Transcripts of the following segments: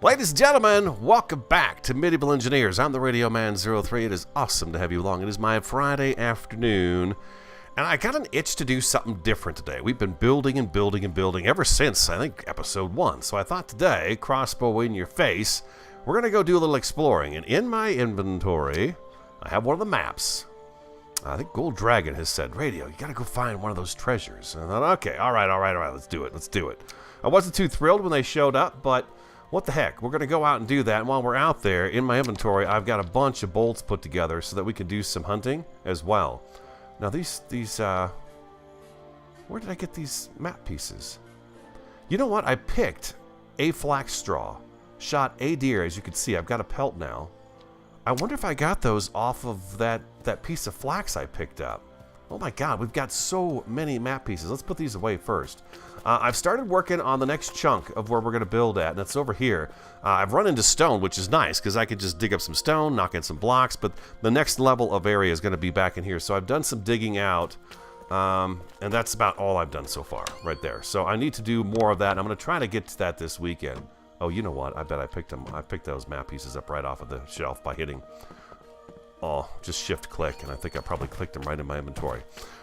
Ladies and gentlemen, welcome back to Medieval Engineers. I'm the Radio Man 03. It is awesome to have you along. It is my Friday afternoon, and I got an itch to do something different today. We've been building and building and building ever since, I think, episode 1. So I thought today, crossbow in your face, we're going to go do a little exploring. And in my inventory, I have one of the maps. I think Gold Dragon has said, Radio, you got to go find one of those treasures. And I thought, okay, all right, let's do it. I wasn't too thrilled when they showed up, but what the heck, we're going to go out and do that. And while we're out there, in my inventory, I've got a bunch of bolts put together so that we can do some hunting as well. Now, these where did I get these map pieces? You know what? I picked a flax straw, shot a deer. As you can see, I've got a pelt now. I wonder if I got those off of that piece of flax I picked up. Oh my god, we've got so many map pieces. Let's put these away first. I've started working on the next chunk of where we're going to build at, and it's over here. I've run into stone, which is nice, because I could just dig up some stone, knock in some blocks, but the next level of area is going to be back in here. So I've done some digging out, and that's about all I've done so far, right there. So I need to do more of that, and I'm going to try to get to that this weekend. Oh, you know what? I bet I picked them. I picked those map pieces up right off of the shelf by hitting, just shift-click, and I think I probably clicked them right in my inventory.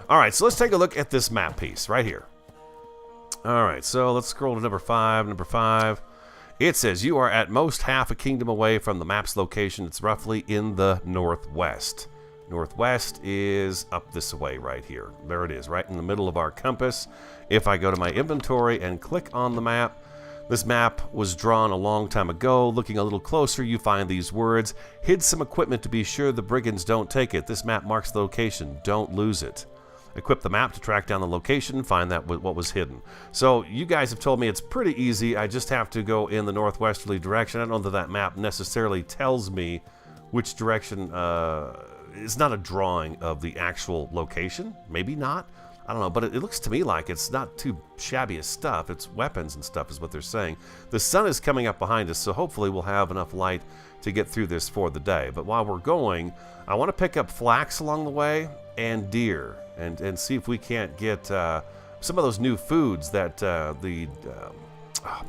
All right, so let's take a look at this map piece right here. All right, so let's scroll to number 5. Number 5, it says you are at most half a kingdom away from the map's location. It's roughly in the northwest. Northwest is up this way right here. There it is, right in the middle of our compass. If I go to my inventory and click on the map, this map was drawn a long time ago. Looking a little closer, you find these words. Hid some equipment to be sure the brigands don't take it. This map marks the location. Don't lose it. Equip the map to track down the location, find that what was hidden. So you guys have told me it's pretty easy. I just have to go in the northwesterly direction. I don't know that map necessarily tells me which direction. It's not a drawing of the actual location. Maybe not. I don't know, but it looks to me like it's not too shabby as stuff. It's weapons and stuff is what they're saying. The sun is coming up behind us, so hopefully we'll have enough light to get through this for the day. But while we're going, I want to pick up flax along the way and deer and see if we can't get some of those new foods that oh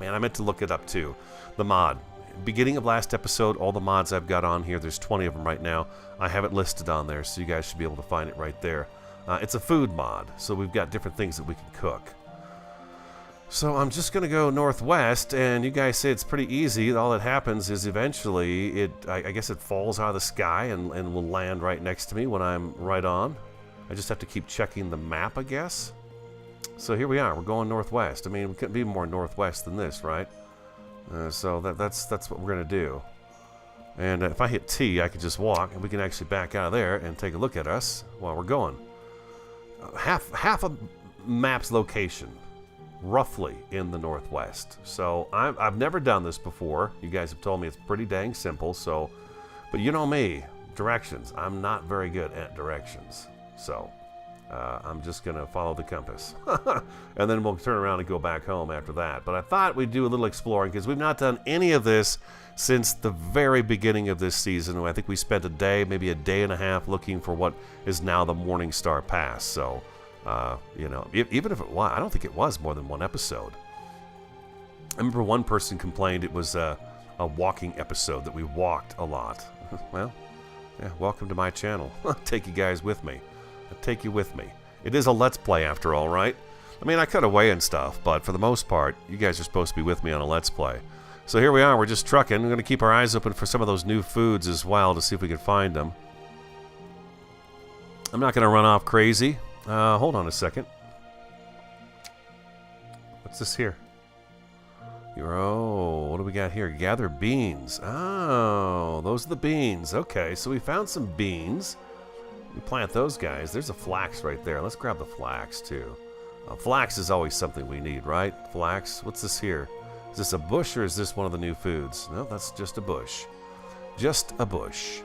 man, I meant to look it up too. The mod. Beginning of last episode, all the mods I've got on here, there's 20 of them right now. I have it listed on there, so you guys should be able to find it right there. It's a food mod, so we've got different things that we can cook. So I'm just going to go northwest, and you guys say it's pretty easy. All that happens is eventually, I guess it falls out of the sky and will land right next to me when I'm right on. I just have to keep checking the map, I guess. So here we are. We're going northwest. I mean, we couldn't be more northwest than this, right? So that's what we're going to do. And if I hit T, I can just walk, and we can actually back out of there and take a look at us while we're going. Half a map's location, roughly in the northwest. So I've never done this before. You guys have told me it's pretty dang simple. So, but you know me, directions. I'm not very good at directions. So I'm just gonna follow the compass, and then we'll turn around and go back home after that. But I thought we'd do a little exploring because we've not done any of this since the very beginning of this season. I think we spent a day, maybe a day and a half, looking for what is now the Morning Star Pass. So, you know, even if it was, I don't think it was more than one episode. I remember one person complained it was a walking episode, that we walked a lot. Well, yeah, welcome to my channel. I'll take you guys with me. I'll take you with me. It is a Let's Play after all, right? I mean, I cut away and stuff, but for the most part, you guys are supposed to be with me on a Let's Play. So here we are, we're just trucking. We're going to keep our eyes open for some of those new foods as well to see if we can find them. I'm not going to run off crazy. Hold on a second. What's this here? Oh, what do we got here? Gather beans. Oh, those are the beans. Okay, so we found some beans. We plant those guys. There's a flax right there. Let's grab the flax too. Flax is always something we need, right? Flax. What's this here? Is this a bush or is this one of the new foods? No, that's just a bush. Just a bush.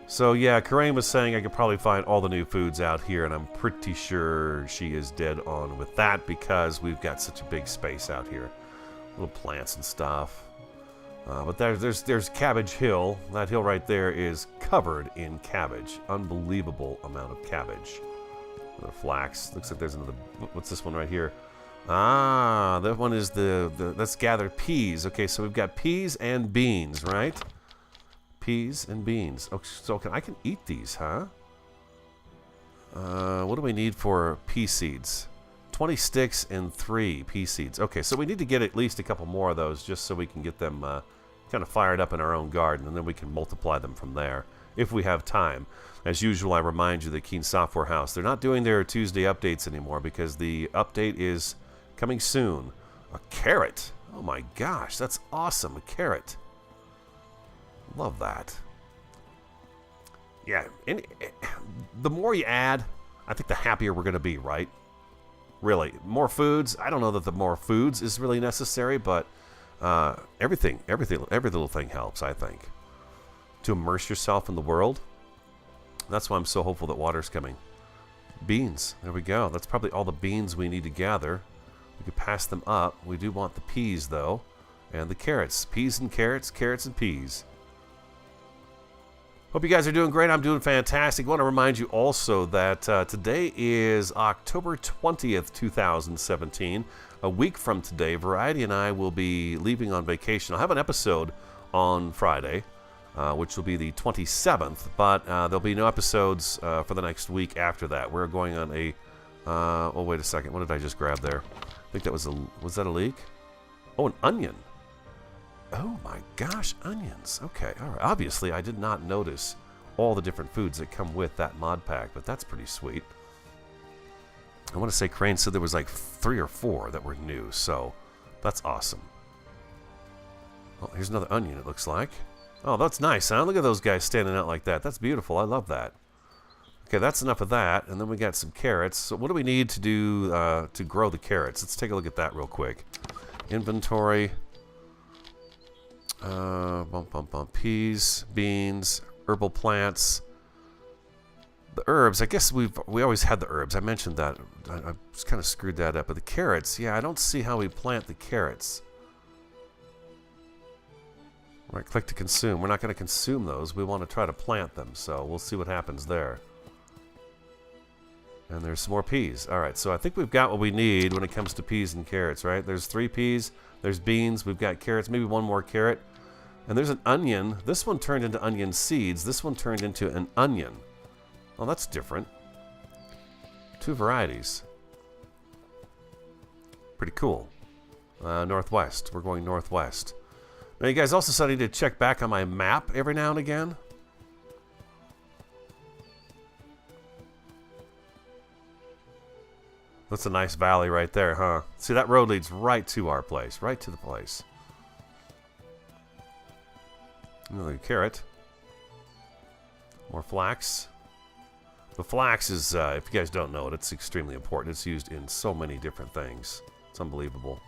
So yeah, Karain was saying I could probably find all the new foods out here, and I'm pretty sure she is dead on with that because we've got such a big space out here. Little plants and stuff. But there's Cabbage Hill. That hill right there is covered in cabbage. Unbelievable amount of cabbage. Another flax. Looks like there's another. What's this one right here? Ah, that one is the let's gather peas. Okay, so we've got peas and beans, right? Peas and beans. Oh, so I can eat these, huh? What do we need for pea seeds? 20 sticks and 3 pea seeds. Okay, so we need to get at least a couple more of those just so we can get them kind of fired up in our own garden, and then we can multiply them from there if we have time. As usual, I remind you, the Keen Software House, they're not doing their Tuesday updates anymore because the update is coming soon. A carrot. Oh my gosh, that's awesome. A carrot. Love that. Yeah, and the more you add, I think the happier we're going to be, right? Really. More foods. I don't know that the more foods is really necessary, but every little thing helps, I think. To immerse yourself in the world. That's why I'm so hopeful that water's coming. Beans. There we go. That's probably all the beans we need to gather. We could pass them up. We do want the peas, though. And the carrots. Peas and carrots. Carrots and peas. Hope you guys are doing great. I'm doing fantastic. I want to remind you also that today is October 20th, 2017. A week from today, Variety and I will be leaving on vacation. I'll have an episode on Friday, which will be the 27th, but there'll be no episodes for the next week after that. We're going on a... oh, wait a second. What did I just grab there? I think that was a... Was that a leek? Oh, an onion. Oh my gosh, onions. Okay, all right. Obviously, I did not notice all the different foods that come with that mod pack, but that's pretty sweet. I want to say Crane said there was like 3 or 4 that were new, so that's awesome. Oh, here's another onion, it looks like. Oh, that's nice, huh? Look at those guys standing out like that. That's beautiful. I love that. Okay, that's enough of that, and then we got some carrots. So what do we need to do to grow the carrots? Let's take a look at that real quick. Inventory. Peas, beans, herbal plants. The herbs, I guess we always had the herbs. I mentioned that. I just kind of screwed that up. But the carrots, yeah, I don't see how we plant the carrots. Right, click to consume. We're not going to consume those. We want to try to plant them, so we'll see what happens there. And there's some more peas. All right, so I think we've got what we need when it comes to peas and carrots, right? There's 3 peas. There's beans. We've got carrots. Maybe 1 more carrot. And there's an onion. This one turned into onion seeds. This one turned into an onion. Oh, that's different. 2 varieties. Pretty cool. Northwest. We're going northwest. Now, you guys also said I need to check back on my map every now and again. That's a nice valley right there, huh? See, that road leads right to our place. Right to the place. Another carrot. More flax. The flax is, if you guys don't know it, it's extremely important. It's used in so many different things. It's unbelievable.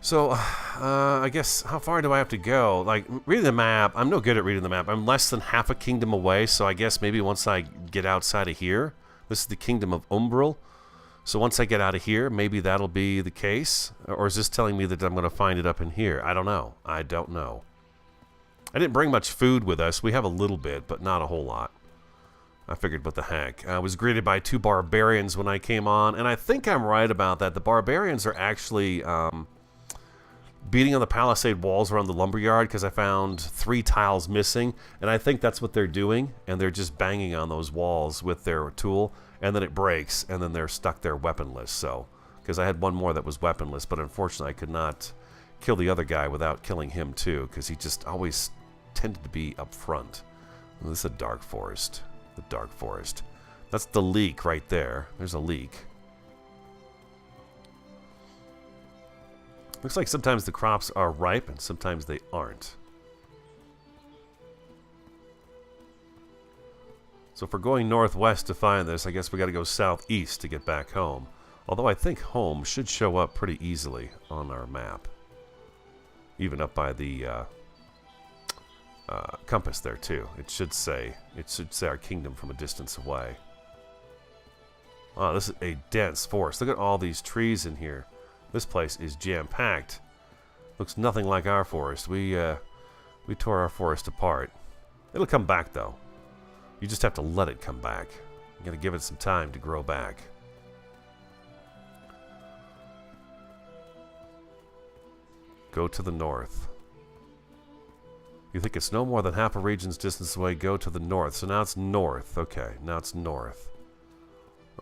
So, I guess, how far do I have to go? Like, reading the map, I'm no good at reading the map. I'm less than half a kingdom away, so I guess maybe once I get outside of here, this is the kingdom of Umbril. So once I get out of here, maybe that'll be the case. Or is this telling me that I'm going to find it up in here? I don't know. I don't know. I didn't bring much food with us. We have a little bit, but not a whole lot. I figured, what the heck. I was greeted by 2 barbarians when I came on, and I think I'm right about that. The barbarians are actually beating on the palisade walls around the lumberyard because I found 3 tiles missing, and I think that's what they're doing, and they're just banging on those walls with their tool, and then it breaks, and then they're stuck there weaponless. So, because I had 1 more that was weaponless, but unfortunately I could not kill the other guy without killing him too, because he just always tended to be up front. Well, this is a dark forest. The dark forest. That's the leek right there. There's a leek. Looks like sometimes the crops are ripe and sometimes they aren't. So if we're going northwest to find this, I guess we got to go southeast to get back home. Although I think home should show up pretty easily on our map. Even up by the compass there too. It should say our kingdom from a distance away. Oh, this is a dense forest. Look at all these trees in here. This place is jam-packed. Looks nothing like our forest. We tore our forest apart. It'll come back though. You just have to let it come back. You gotta give it some time to grow back. Go to the north. You think it's no more than half a region's distance away, go to the north. So now it's north. Okay, now it's north.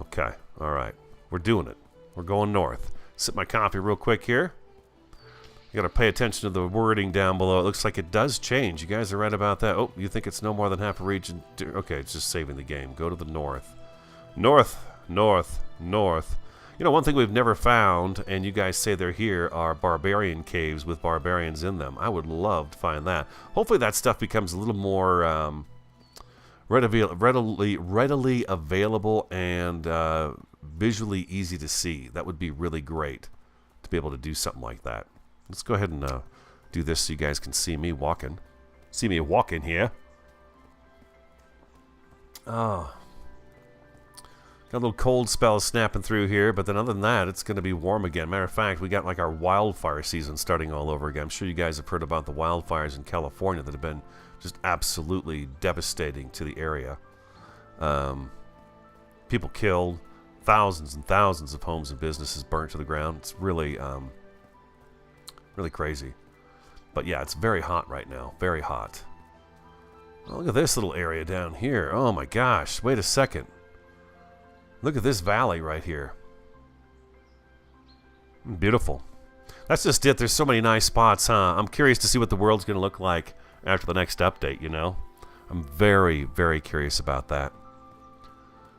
Okay, alright. We're doing it. We're going north. Sip my coffee real quick here. You gotta pay attention to the wording down below. It looks like it does change. You guys are right about that. Oh, you think it's no more than half a region? Okay, it's just saving the game. Go to the north. North, north, north. You know, one thing we've never found, and you guys say they're here, are barbarian caves with barbarians in them. I would love to find that. Hopefully that stuff becomes a little more readily available and visually easy to see. That would be really great to be able to do something like that. Let's go ahead and do this so you guys can see me walking. See me walking here. Oh. Got a little cold spell snapping through here, but then other than that, it's going to be warm again. Matter of fact, we got like our wildfire season starting all over again. I'm sure you guys have heard about the wildfires in California that have been just absolutely devastating to the area. People killed, thousands and thousands of homes and businesses burnt to the ground. It's really, really crazy. But yeah, it's very hot right now. Very hot. Oh, look at this little area down here. Oh my gosh, wait a second. Look at this valley right here. Beautiful. That's just it. There's so many nice spots, huh? I'm curious to see what the world's going to look like after the next update, you know? I'm very, very curious about that.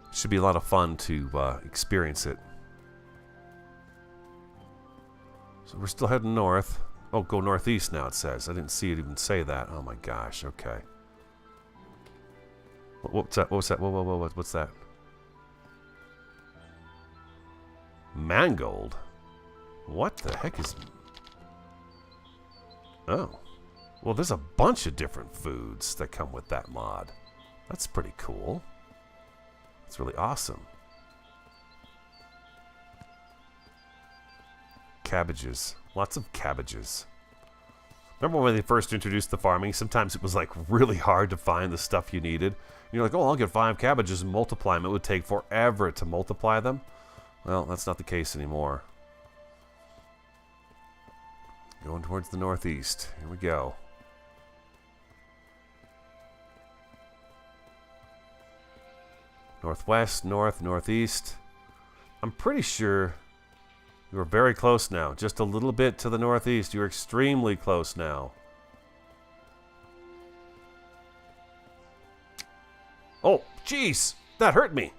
It should be a lot of fun to experience it. So we're still heading north. Oh, go northeast now, it says. I didn't see it even say that. Oh my gosh, okay. What's that? What's that? Whoa, what's that? Mangold? What the heck is... Oh. Well, there's a bunch of different foods that come with that mod. That's pretty cool. That's really awesome. Cabbages. Lots of cabbages. Remember when they first introduced the farming? Sometimes it was like really hard to find the stuff you needed. You're like, oh, I'll get 5 cabbages and multiply them. It would take forever to multiply them. Well, that's not the case anymore. Going towards the northeast. Here we go. Northwest, north, northeast. I'm pretty sure you're very close now. Just a little bit to the northeast. You're extremely close now. Oh, jeez! That hurt me!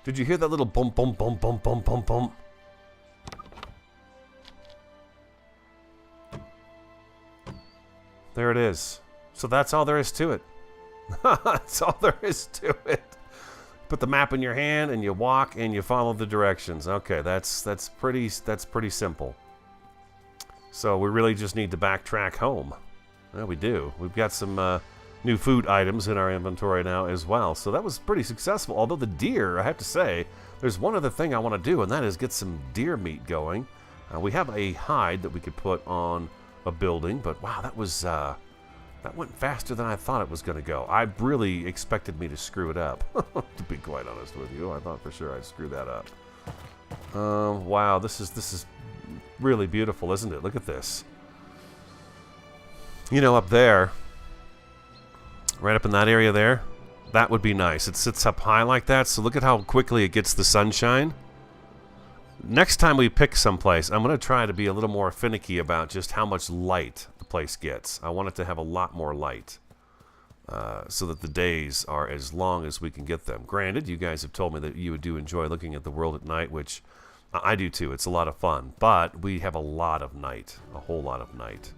Did you hear that little bump, bump, bump, bump, bump, bump, bump? There it is. So that's all there is to it. That's all there is to it. Put the map in your hand and you walk and you follow the directions. Okay, that's pretty simple. So we really just need to backtrack home. Well, we do. We've got some new food items in our inventory now as well. So that was pretty successful. Although the deer, I have to say, there's one other thing I want to do, and that is get some deer meat going. We have a hide that we could put on a building, but wow, that was that went faster than I thought it was going to go. I really expected me to screw it up. To be quite honest with you, I thought for sure I'd screw that up. Wow, this is really beautiful, isn't it? Look at this. You know, up there, right up in that area there, that would be nice. It sits up high like that, so look at how quickly it gets the sunshine. Next time we pick someplace, I'm going to try to be a little more finicky about just how much light the place gets. I want it to have a lot more light so that the days are as long as we can get them. Granted, you guys have told me that you do enjoy looking at the world at night, which I do too. It's a lot of fun. But we have a lot of night, a whole lot of night.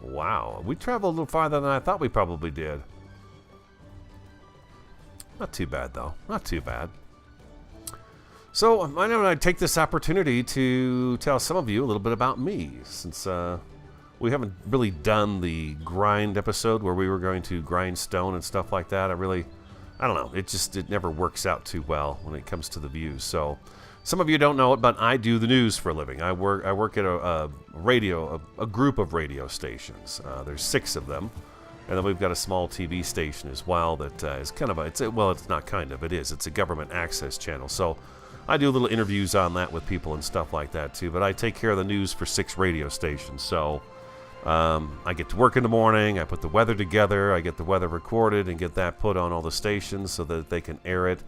Wow, we traveled a little farther than I thought we probably did. Not too bad, though. Not too bad. So, I know I'd take this opportunity to tell some of you a little bit about me, since we haven't really done the grind episode where we were going to grind stone and stuff like that. I don't know. It never works out too well when it comes to the views. So, some of you don't know it, but I do the news for a living. I work at a group of radio stations. There's 6 of them, And then we've got a small TV station as well that is kind of it's not kind of, it is. It's a government access channel. So I do little interviews on that with people and stuff like that too. But I take care of the news for 6 radio stations. So I get to work in the morning. I put the weather together. I get the weather recorded and get that put on all the stations so that they can air it.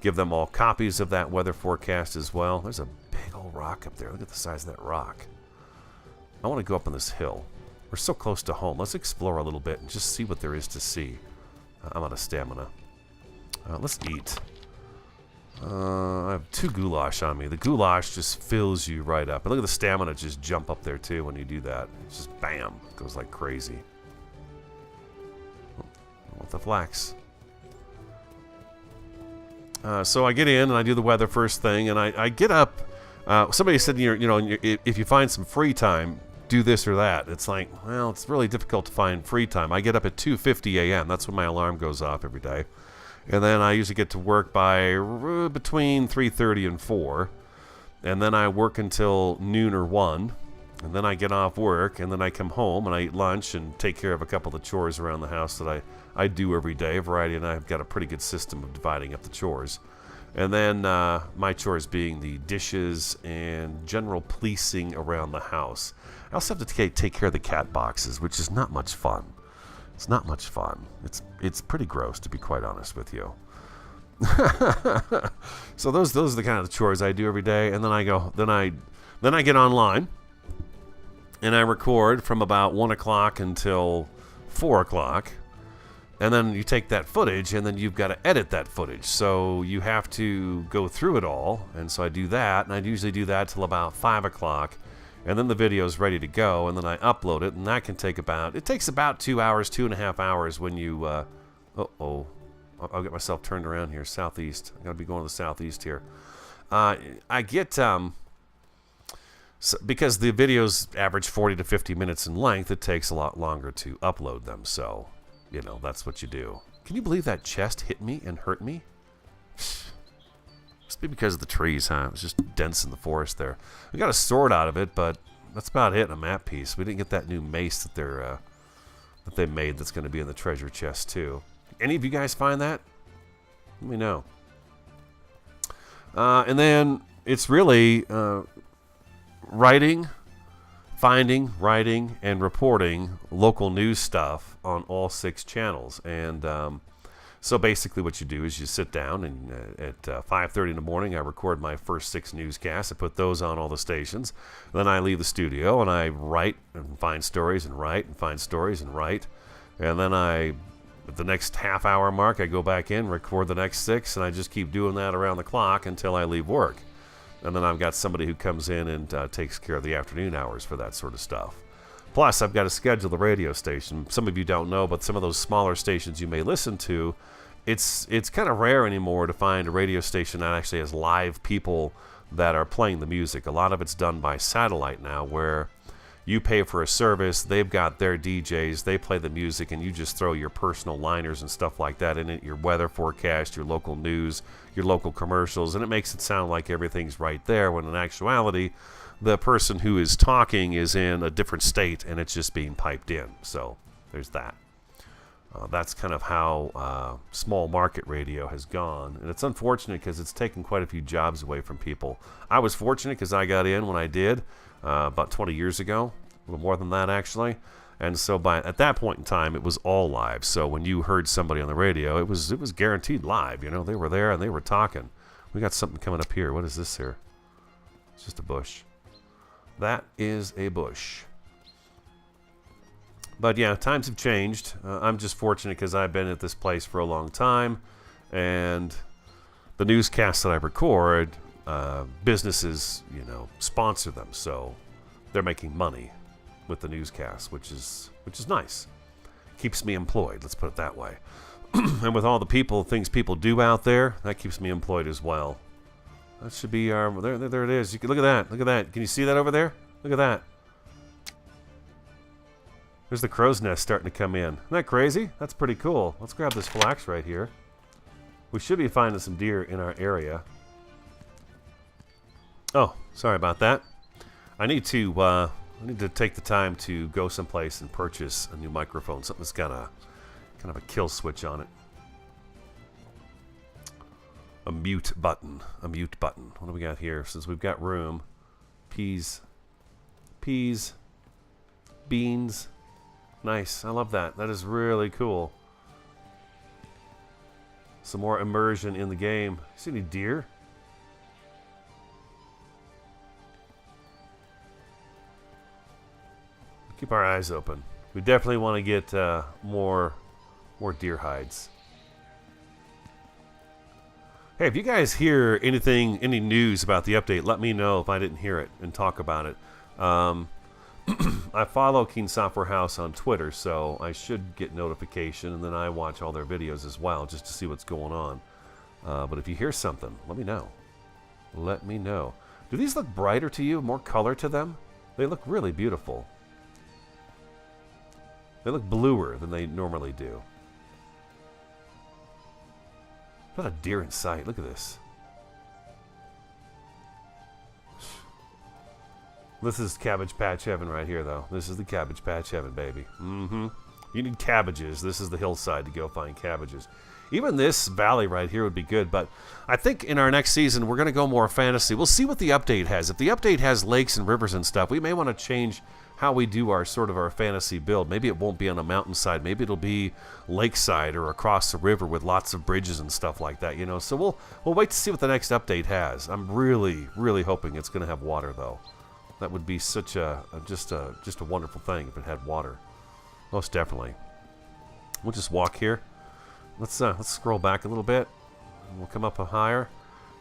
Give them all copies of that weather forecast as well. There's a big old rock up there. Look at the size of that rock. I want to go up on this hill. We're so close to home. Let's explore a little bit and just see what there is to see. I'm out of stamina. Let's eat. I have 2 goulash on me. The goulash just fills you right up. And look at the stamina just jump up there too when you do that. It's just bam. Goes like crazy. With the flax. So I get in and I do the weather first thing, and I get up. Somebody said, if you find some free time, do this or that. It's like, well, it's really difficult to find free time. I get up at 2:50 a.m. That's when my alarm goes off every day, and then I usually get to work by between 3:30 and 4, and then I work until noon or 1, and then I get off work, and then I come home and I eat lunch and take care of a couple of the chores around the house that I do every day. A variety, and I've got a pretty good system of dividing up the chores. And then my chores being the dishes and general policing around the house. I also have to take care of the cat boxes, which is not much fun. It's not much fun. It's pretty gross, to be quite honest with you. So those are the kind of chores I do every day. And then I get online and I record from about 1 o'clock until 4 o'clock. And then you take that footage, and then you've got to edit that footage. So you have to go through it all. And so I do that, and I usually do that till about 5 o'clock. And then the video is ready to go, and then I upload it, and that can take it takes about 2 hours, 2.5 hours when you, I'll get myself turned around here, southeast. I got to be going to the southeast here. I get, because the videos average 40 to 50 minutes in length, it takes a lot longer to upload them, so... that's what you do. Can you believe that chest hit me and hurt me? Must be because of the trees, huh? It was just dense in the forest there. We got a sword out of it, but that's about it in a map piece. We didn't get that new mace that they made that's going to be in the treasure chest too. Any of you guys find that? Let me know. And then it's really writing, and reporting local news stuff on all 6 channels. And so basically what you do is you sit down, and at 5:30 in the morning I record my first 6 newscasts. I put those on all the stations. Then I leave the studio and I write and find stories and write and find stories and write. And then at the next half-hour mark, I go back in, record the next 6, and I just keep doing that around the clock until I leave work. And then I've got somebody who comes in and takes care of the afternoon hours for that sort of stuff. Plus, I've got to schedule the radio station. Some of you don't know, but some of those smaller stations you may listen to, it's kind of rare anymore to find a radio station that actually has live people that are playing the music. A lot of it's done by satellite now, where you pay for a service, they've got their DJs, they play the music, and you just throw your personal liners and stuff like that in it, your weather forecast, your local news, your local commercials, and it makes it sound like everything's right there, when in actuality, the person who is talking is in a different state, and it's just being piped in. So there's that. That's kind of how small market radio has gone, and it's unfortunate because it's taken quite a few jobs away from people. I was fortunate because I got in when I did. About 20 years ago, a little more than that actually, and so at that point in time it was all live. So when you heard somebody on the radio, it was guaranteed live. They were there and they were talking. We got something coming up here. What is this here? It's just a bush. That is a bush. But yeah, times have changed. I'm just fortunate because I've been at this place for a long time, and the newscasts that I record, businesses, sponsor them, so they're making money with the newscast, which is nice. Keeps me employed, let's put it that way. And with all the things people do out there, that keeps me employed as well. That should be our there it is. You can look at that. Can you see that over there? Look at that. There's the crow's nest starting to come in. Isn't that crazy? That's pretty cool. Let's grab this flax right here. We should be finding some deer in our area. Oh, sorry about that. I need to I need to take the time to go someplace and purchase a new microphone. Something that's got a kind of a kill switch on it. A mute button. A mute button. What do we got here? Since we've got room. Peas. Peas. Beans. Nice. I love that. That is really cool. Some more immersion in the game. See any deer? Keep our eyes open. We definitely want to get more deer hides. Hey, if you guys hear anything, any news about the update, let me know if I didn't hear it and talk about it. I follow Keen Software House on Twitter, so I should get notification, and then I watch all their videos as well just to see what's going on. But if you hear something, let me know. Let me know. Do these look brighter to you? More color to them? They look really beautiful. They look bluer than they normally do. Not a deer in sight. Look at this. This is Cabbage Patch Heaven right here, though. This is the Cabbage Patch Heaven, baby. Mm-hmm. You need cabbages. This is the hillside to go find cabbages. Even this valley right here would be good, but I think in our next season we're going to go more fantasy. We'll see what the update has. If the update has lakes and rivers and stuff, we may want to change how we do our sort of our fantasy build. Maybe it won't be on a mountainside. Maybe it'll be lakeside or across the river with lots of bridges and stuff like that, you know. So we'll wait to see what the next update has. I'm really hoping it's going to have water, though. That would be such just a wonderful thing if it had water. Most definitely. We'll just walk here. Let's scroll back a little bit. We'll come up higher.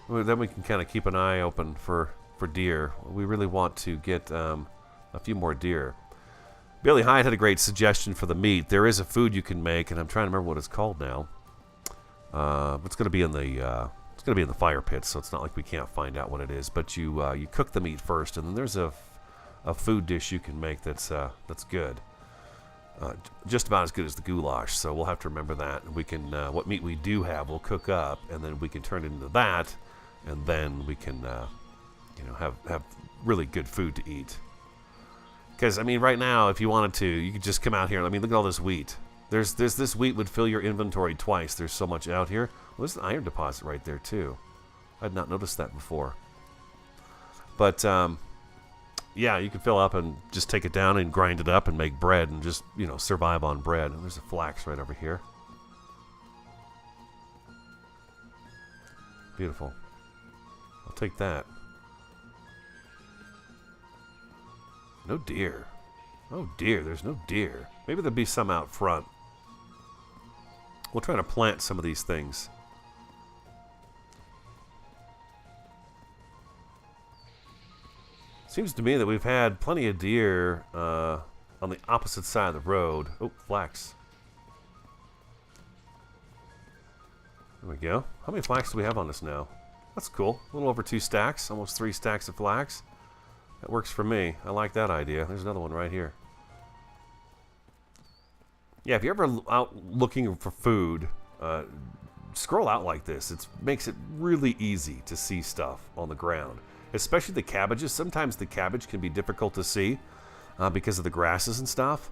Then we can kind of keep an eye open for deer. We really want to get a few more deer. Billy Hyde had a great suggestion for the meat. There is a food you can make, and I'm trying to remember what it's called now. It's going to be in the fire pit, so it's not like we can't find out what it is. But you cook the meat first, and then there's a food dish you can make that's good. Just about as good as the goulash, so we'll have to remember that. And we can what meat we do have, we'll cook up, and then we can turn it into that, and then we can have really good food to eat. Because I mean, right now, if you wanted to, you could just come out here. I mean, look at all this wheat. There's this wheat would fill your inventory twice. There's so much out here. Well, there's an iron deposit right there too. I'd not noticed that before. But yeah, you can fill up and just take it down and grind it up and make bread and just, survive on bread. And there's a flax right over here. Beautiful. I'll take that. No deer. Oh dear, there's no deer. Maybe there'll be some out front. We'll try to plant some of these things. Seems to me that we've had plenty of deer on the opposite side of the road. Oh, flax. There we go. How many flax do we have on us now? That's cool. A little over 2 stacks. Almost 3 stacks of flax. That works for me. I like that idea. There's another one right here. Yeah, if you're ever out looking for food, scroll out like this. It makes it really easy to see stuff on the ground. Especially the cabbages. Sometimes the cabbage can be difficult to see because of the grasses and stuff.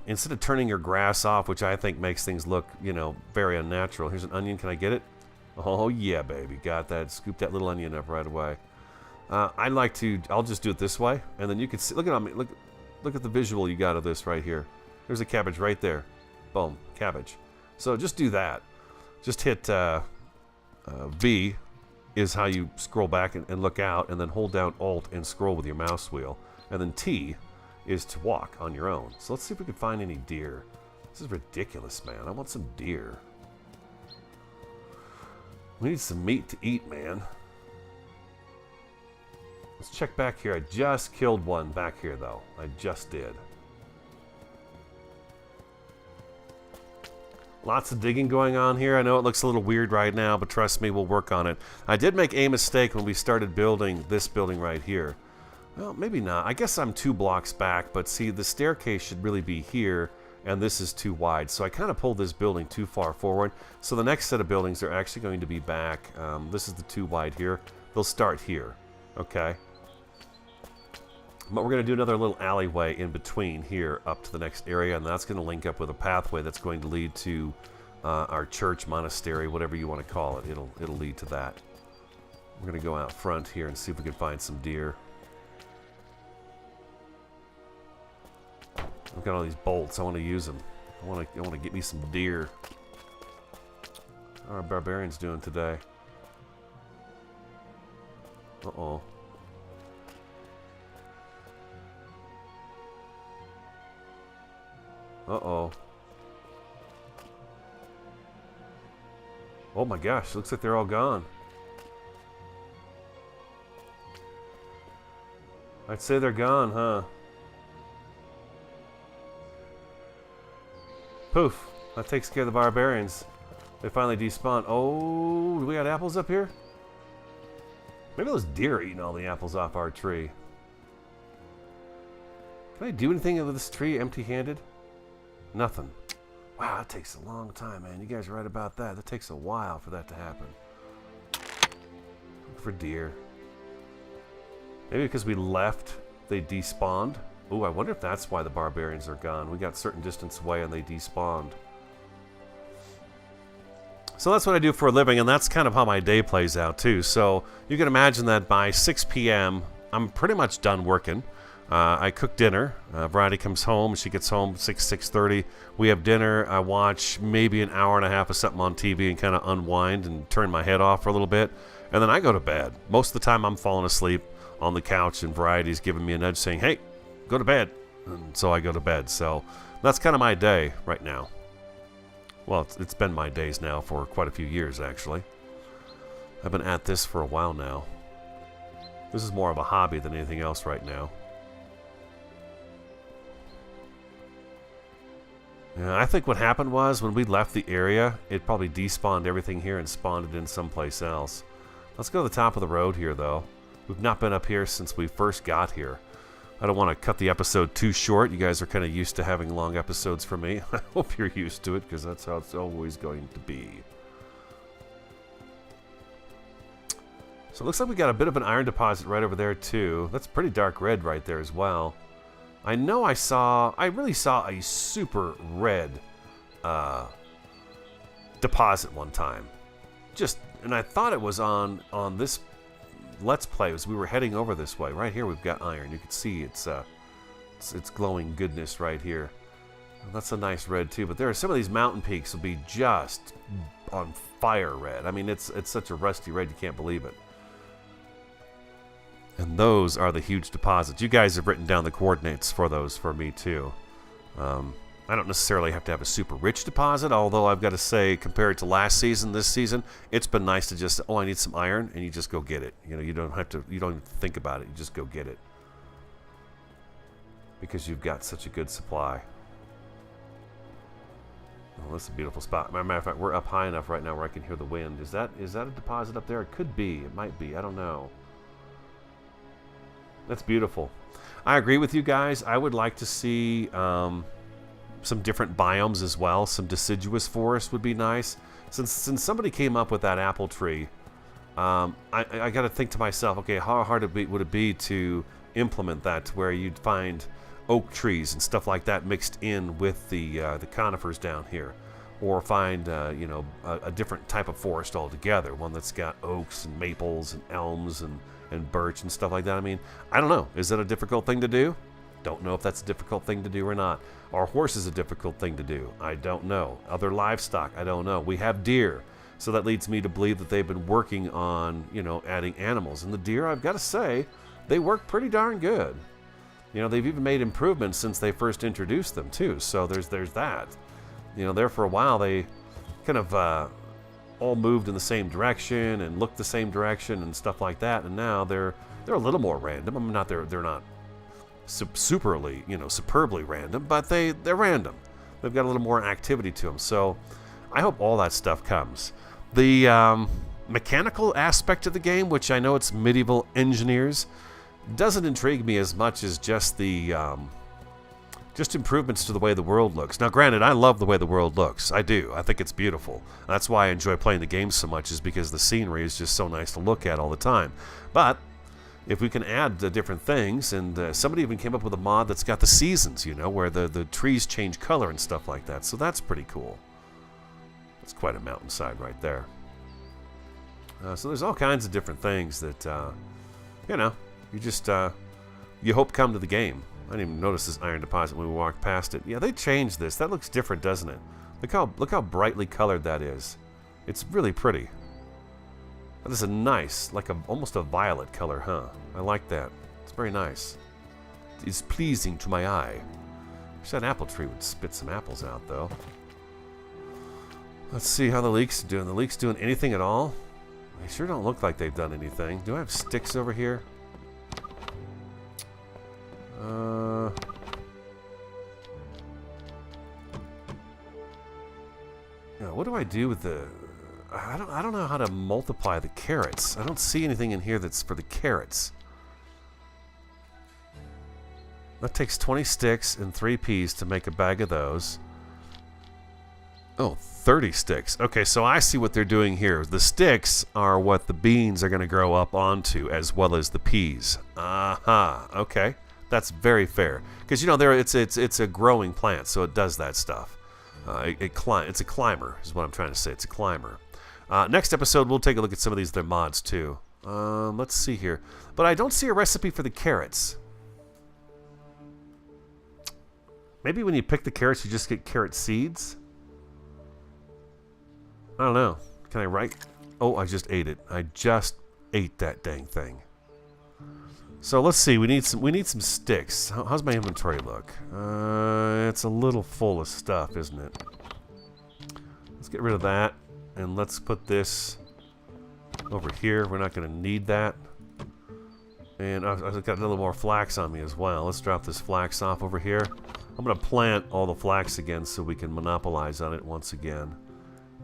Instead of turning your grass off, which I think makes things look, very unnatural. Here's an onion. Can I get it? Oh, yeah, baby. Got that. Scoop that little onion up right away. I'll just do it this way. And then you can see, look at the visual you got of this right here. There's a cabbage right there. Boom. Cabbage. So just do that. Just hit V is how you scroll back and look out, and then hold down Alt and scroll with your mouse wheel. And then T is to walk on your own. So let's see if we can find any deer. This is ridiculous, man. I want some deer. We need some meat to eat, man. Let's check back here. I just killed one back here, though. I just did. Lots of digging going on here. I know it looks a little weird right now, but trust me, we'll work on it. I did make a mistake when we started building this building right here. Well, maybe not. I guess I'm 2 blocks back, but see, the staircase should really be here, and this is too wide. So I kind of pulled this building too far forward. So the next set of buildings are actually going to be back. This is the too wide here. They'll start here. Okay. But we're going to do another little alleyway in between here up to the next area, and that's going to link up with a pathway that's going to lead to our church, monastery, whatever you want to call it. It'll lead to that. We're going to go out front here and see if we can find some deer. I've got all these bolts. I want to use them. I want to get me some deer. How are our barbarians doing today? Uh-oh. Uh-oh. Oh my gosh, looks like they're all gone. I'd say they're gone, huh? Poof. That takes care of the barbarians. They finally despawn. Oh, do we got apples up here? Maybe those deer are eating all the apples off our tree. Can I do anything with this tree empty-handed? Nothing. Wow, that takes a long time, man. You guys are right about that. That takes a while for that to happen. Look for deer. Maybe because we left, they despawned. Ooh, I wonder if that's why the barbarians are gone. We got a certain distance away and they despawned. So that's what I do for a living, and that's kind of how my day plays out, too. So you can imagine that by 6 p.m., I'm pretty much done working. I cook dinner. Variety comes home. She gets home 6:30. We have dinner. I watch maybe an hour and a half of something on TV and kind of unwind and turn my head off for a little bit. And then I go to bed. Most of the time I'm falling asleep on the couch, and Variety's giving me a nudge saying, hey, go to bed. And so I go to bed. So that's kind of my day right now. Well, it's been my days now for quite a few years, actually. I've been at this for a while now. This is more of a hobby than anything else right now. Yeah, I think what happened was when we left the area, it probably despawned everything here and spawned it in someplace else. Let's go to the top of the road here, though. We've not been up here since we first got here. I don't want to cut the episode too short. You guys are kind of used to having long episodes from me. I hope you're used to it, because that's how it's always going to be. So it looks like we got a bit of an iron deposit right over there, too. That's pretty dark red right there as well. I know I really saw a super red deposit one time. And I thought it was on this Let's Play as we were heading over this way. Right here we've got iron. You can see it's glowing goodness right here. Well, that's a nice red too. But there are some of these mountain peaks will be just on fire red. I mean, it's such a rusty red you can't believe it. And those are the huge deposits. You guys have written down the coordinates for those for me too. I don't necessarily have to have a super rich deposit, although I've got to say, compared to last season, this season, it's been nice to just, oh, I need some iron, and you just go get it. You know, you don't even think about it. You just go get it. Because you've got such a good supply. Oh, that's a beautiful spot. Matter of fact, we're up high enough right now where I can hear the wind. Is that a deposit up there? It could be. It might be. I don't know. That's beautiful. I agree with you guys. I would like to see some different biomes as well. Some deciduous forest would be nice. Since somebody came up with that apple tree, I got to think to myself, okay, how hard would it be to implement that to where you'd find oak trees and stuff like that mixed in with the conifers down here, or find a different type of forest altogether, one that's got oaks and maples and elms and birch and stuff like that. I mean, I don't know. Is that a difficult thing to do? Don't know if that's a difficult thing to do or not. Are horses a difficult thing to do? I don't know. Other livestock? I don't know. We have deer, so that leads me to believe that they've been working on, adding animals. And the deer, I've got to say, they work pretty darn good. They've even made improvements since they first introduced them too. So there's that. There for a while they kind of all moved in the same direction and looked the same direction and stuff like that. And now they're a little more random. I mean, they're not superbly random, but they're random. They've got a little more activity to them. So I hope all that stuff comes. The mechanical aspect of the game, which I know it's medieval engineers, doesn't intrigue me as much as just the just improvements to the way the world looks. Now, granted, I love the way the world looks. I do. I think it's beautiful. That's why I enjoy playing the game so much, is because the scenery is just so nice to look at all the time. But if we can add the different things, and somebody even came up with a mod that's got the seasons, you know, where the trees change color and stuff like that. So that's pretty cool. That's quite a mountainside right there. So there's all kinds of different things that, you know, you just, you hope come to the game. I didn't even notice this iron deposit when we walked past it. Yeah, they changed this. That looks different, doesn't it? Look how brightly colored that is. It's really pretty. That is a nice, like almost a violet color, huh? I like that. It's very nice. It's pleasing to my eye. Wish that apple tree would spit some apples out, though. Let's see how the leeks are doing. The leeks doing anything at all? They sure don't look like they've done anything. Do I have sticks over here? Yeah, what do I do with the... I don't know how to multiply the carrots. I don't see anything in here that's for the carrots. That takes 20 sticks and 3 peas to make a bag of those. Oh, 30 sticks. Okay, so I see what they're doing here. The sticks are what the beans are going to grow up onto, as well as the peas. Aha. Okay, that's very fair. Because, you know, it's a growing plant, so it does that stuff. It's a climber, is what I'm trying to say. It's a climber. Next episode, we'll take a look at some of these other mods, too. Let's see here. But I don't see a recipe for the carrots. Maybe when you pick the carrots, you just get carrot seeds? I don't know. Can I write? Oh, I just ate it. I just ate that dang thing. So let's see. We need some sticks. How's my inventory look? It's a little full of stuff, isn't it? Let's get rid of that. And let's put this over here. We're not going to need that. And I've got a little more flax on me as well. Let's drop this flax off over here. I'm going to plant all the flax again so we can monopolize on it once again.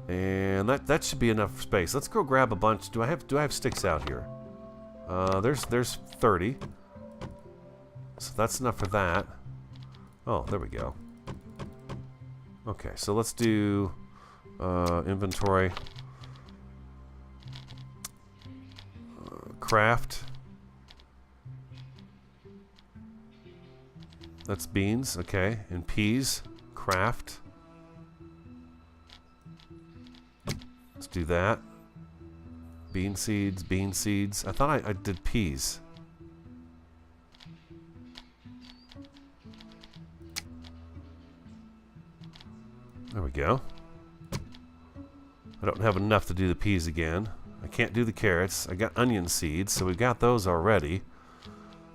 And that should be enough space. Let's go grab a bunch. Do I have sticks out here? There's 30. So that's enough for that. Oh, there we go. Okay, so let's do inventory. Craft. That's beans, okay. And peas. Craft. Let's do that. Bean seeds, bean seeds. I thought I did peas. There we go. I don't have enough to do the peas again. I can't do the carrots. I got onion seeds, so we've got those already.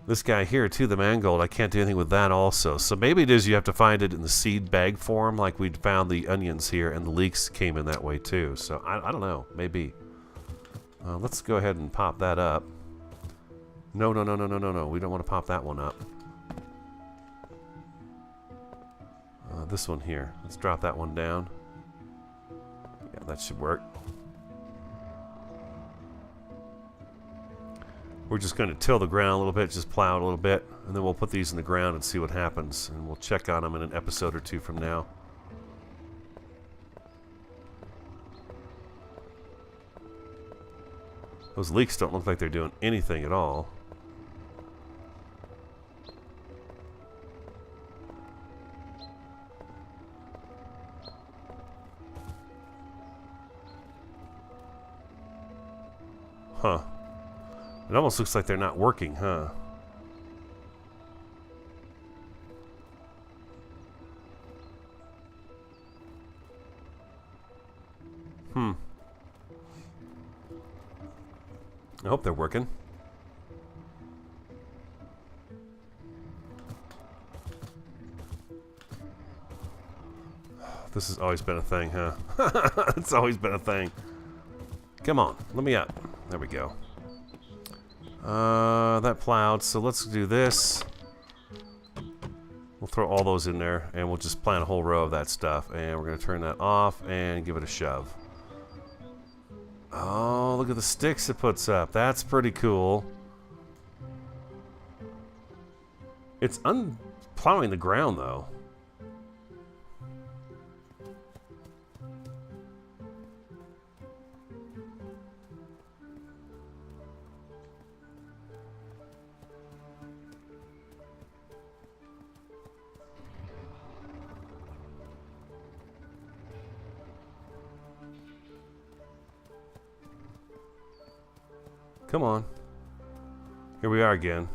This guy here, too, the mangold, I can't do anything with that also. So maybe it is you have to find it in the seed bag form, like we'd found the onions here, and the leeks came in that way, too. So I don't know. Maybe. Let's go ahead and pop that up. No. We don't want to pop that one up. This one here. Let's drop that one down. Yeah, that should work. We're just going to till the ground a little bit, just plow it a little bit, and then we'll put these in the ground and see what happens, and we'll check on them in an episode or two from now. Those leeks don't look like they're doing anything at all. Huh. It almost looks like they're not working, huh? I hope they're working. This has always been a thing, huh? It's always been a thing. Come on, let me up. There we go. That plowed, so let's do this. We'll throw all those in there, and we'll just plant a whole row of that stuff. And we're going to turn that off and give it a shove. Oh, look at the sticks it puts up. That's pretty cool. It's unplowing the ground, though. Come on. Here we are again.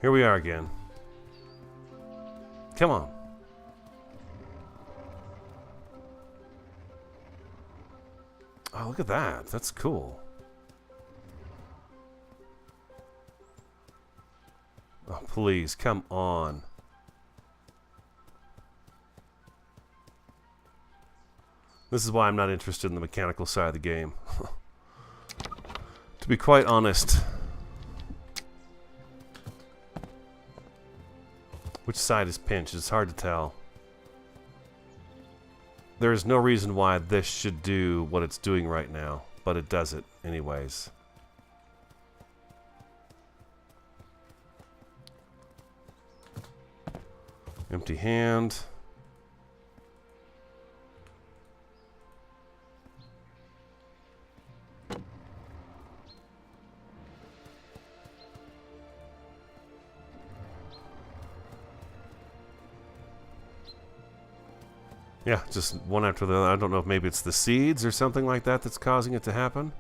Here we are again. Come on. Oh, look at that. That's cool. Oh, please, come on. This is why I'm not interested in the mechanical side of the game. To be quite honest. Which side is pinched? It's hard to tell. There is no reason why this should do what it's doing right now, but it does it anyways. Empty hand. Yeah, just one after the other. I don't know if maybe it's the seeds or something like that that's causing it to happen.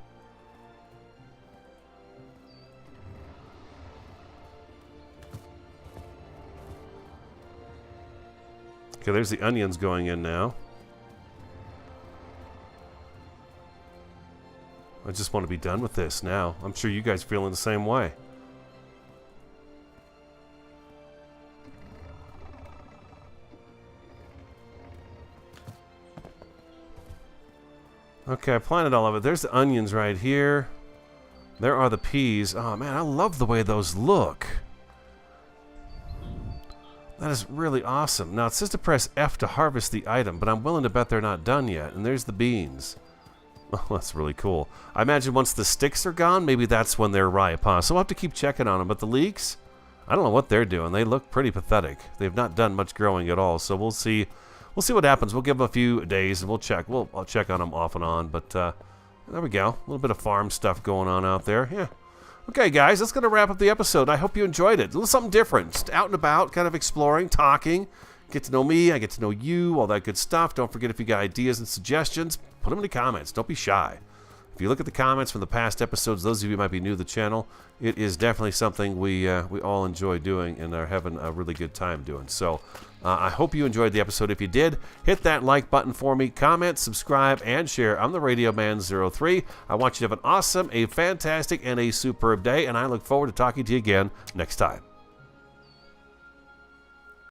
Okay, there's the onions going in now. I just want to be done with this now. I'm sure you guys are feeling the same way. Okay, I planted all of it. There's the onions right here. There are the peas. Oh, man, I love the way those look. That is really awesome. Now, it says to press F to harvest the item, but I'm willing to bet they're not done yet. And there's the beans. Oh, that's really cool. I imagine once the sticks are gone, maybe that's when they're ripe, huh? So we'll have to keep checking on them. But the leeks, I don't know what they're doing. They look pretty pathetic. They've not done much growing at all. So we'll see. We'll see what happens. We'll give them a few days and we'll check. I'll check on them off and on. But there we go. A little bit of farm stuff going on out there. Yeah. Okay, guys, that's going to wrap up the episode. I hope you enjoyed it. A little something different. Just out and about, kind of exploring, talking. Get to know me. I get to know you. All that good stuff. Don't forget, if you got ideas and suggestions, put them in the comments. Don't be shy. If you look at the comments from the past episodes, those of you who might be new to the channel, it is definitely something we all enjoy doing and are having a really good time doing. So I hope you enjoyed the episode. If you did, hit that like button for me, comment, subscribe, and share. I'm the Radio Man 03. I want you to have an awesome, a fantastic, and a superb day, and I look forward to talking to you again next time.